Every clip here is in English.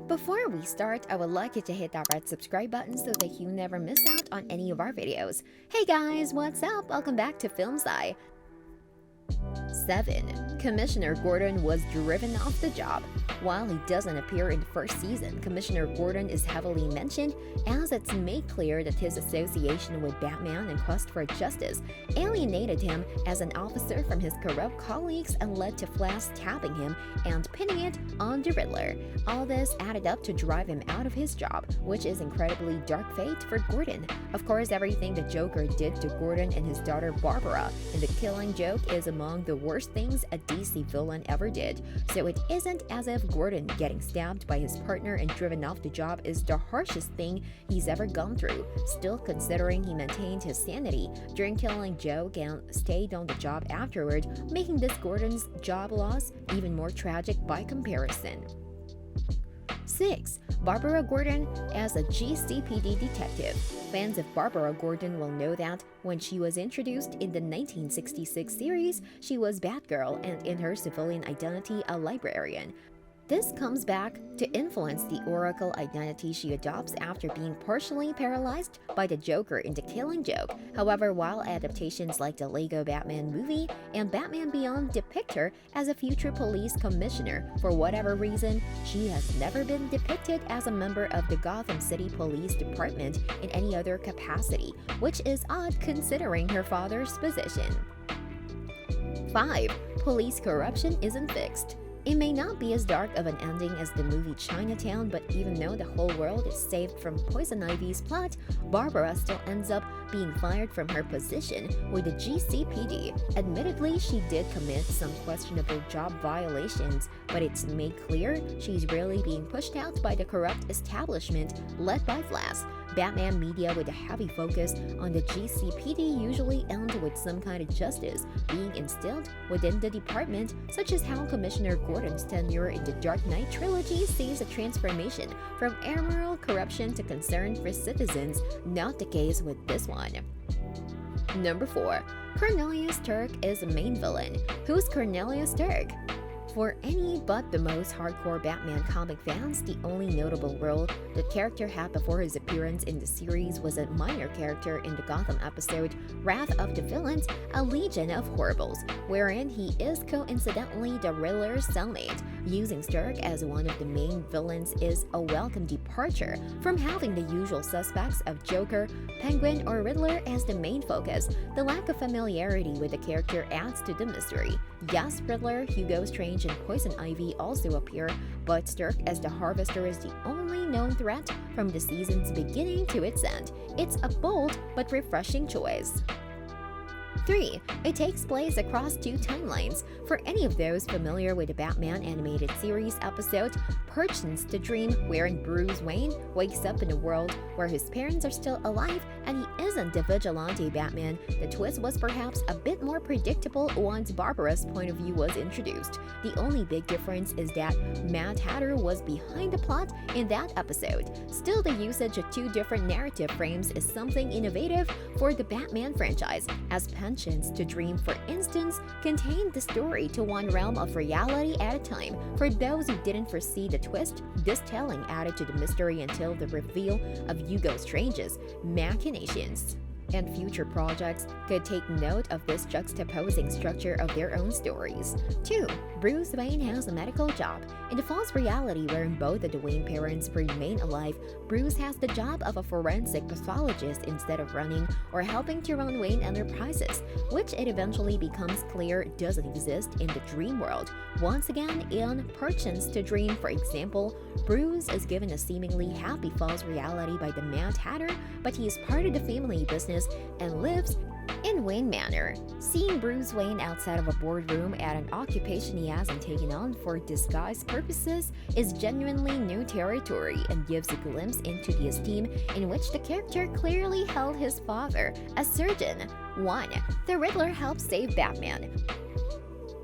Before we start, I would like you to hit that red subscribe button so that you never miss out on any of our videos. Hey guys, what's up? Welcome back to Film's Eye. 7. Commissioner Gordon was driven off the job. While he doesn't appear in the first season, Commissioner Gordon is heavily mentioned as it's made clear that his association with Batman and quest for justice alienated him as an officer from his corrupt colleagues and led to Flash stabbing him and pinning it on the Riddler. All this added up to drive him out of his job, which is incredibly dark fate for Gordon. Of course, everything the Joker did to Gordon and his daughter Barbara in The Killing Joke is among the worst things a DC villain ever did, so it isn't as if Gordon getting stabbed by his partner and driven off the job is the harshest thing he's ever gone through, still considering he maintained his sanity during Killing Joke and stayed on the job afterward, making this Gordon's job loss even more tragic by comparison. 6. Barbara Gordon as a GCPD detective. Fans of Barbara Gordon will know that when she was introduced in the 1966 series, she was Batgirl and in her civilian identity a librarian. This comes back to influence the Oracle identity she adopts after being partially paralyzed by the Joker in The Killing Joke. However, while adaptations like the Lego Batman movie and Batman Beyond depict her as a future police commissioner, for whatever reason, she has never been depicted as a member of the Gotham City Police Department in any other capacity, which is odd considering her father's position. 5. Police corruption isn't fixed. It may not be as dark of an ending as the movie Chinatown, but even though the whole world is saved from Poison Ivy's plot, Barbara still ends up being fired from her position with the GCPD. Admittedly, she did commit some questionable job violations, but it's made clear she's really being pushed out by the corrupt establishment led by Flash. Batman media with a heavy focus on the GCPD usually end with some kind of justice being instilled within the department, such as how Commissioner Gordon's tenure in the Dark Knight trilogy sees a transformation from amoral corruption to concern for citizens, not the case with this one. Number 4. Cornelius Turk is the main villain. Who's Cornelius Turk? For any but the most hardcore Batman comic fans, the only notable role the character had before his appearance in the series was a minor character in the Gotham episode Wrath of the Villains, A Legion of Horribles, wherein he is coincidentally the Riddler's cellmate. Using Stark as one of the main villains is a welcome departure from having the usual suspects of Joker, Penguin, or Riddler as the main focus. The lack of familiarity with the character adds to the mystery. Yes, Riddler, Hugo Strange, and Poison Ivy also appear, but Stark as the Harvester is the only known threat from the season's beginning to its end. It's a bold but refreshing choice. 3. It takes place across 2 timelines. For any of those familiar with the Batman animated series episode Perchance to Dream, wherein Bruce Wayne wakes up in a world where his parents are still alive and he isn't the vigilante Batman, the twist was perhaps a bit more predictable once Barbara's point of view was introduced. The only big difference is that Mad Hatter was behind the plot in that episode. Still, the usage of 2 different narrative frames is something innovative for the Batman franchise, as Penchants to Dream, for instance, contained the story to one realm of reality at a time. For those who didn't foresee the twist, this telling added to the mystery until the reveal of Hugo Strange's machinations. And future projects could take note of this juxtaposing structure of their own stories. 2. Bruce Wayne has a medical job. In the false reality wherein both of the Wayne parents remain alive, Bruce has the job of a forensic pathologist instead of running or helping to run Wayne Enterprises, which it eventually becomes clear doesn't exist in the dream world. Once again, in Perchance to Dream, for example, Bruce is given a seemingly happy false reality by the Mad Hatter, but he is part of the family business and lives in Wayne Manor. Seeing Bruce Wayne outside of a boardroom at an occupation he hasn't taken on for disguise purposes is genuinely new territory and gives a glimpse into the esteem in which the character clearly held his father, a surgeon. 1. The Riddler helps save Batman.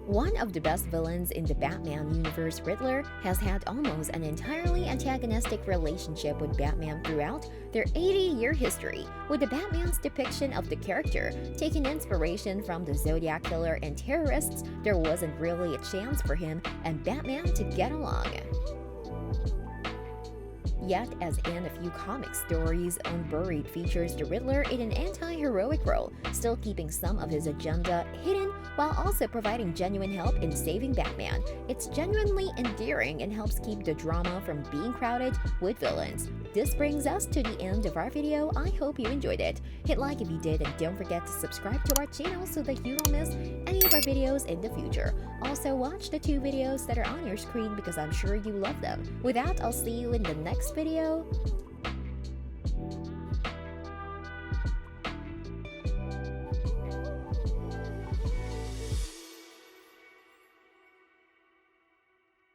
One of the best villains in the Batman universe, Riddler, has had almost an entirely antagonistic relationship with Batman throughout their 80-year history, with the Batman's depiction of the character taking inspiration from the Zodiac Killer and terrorists. There wasn't really a chance for him and Batman to get along. Yet, as in a few comic stories, Unburied features the Riddler in an anti-heroic role, still keeping some of his agenda hidden while also providing genuine help in saving Batman. It's genuinely endearing and helps keep the drama from being crowded with villains. This brings us to the end of our video. I hope you enjoyed it. Hit like if you did, and don't forget to subscribe to our channel so that you don't miss any of our videos in the future. Also, watch the 2 videos that are on your screen because I'm sure you love them. With that, I'll see you in the next video.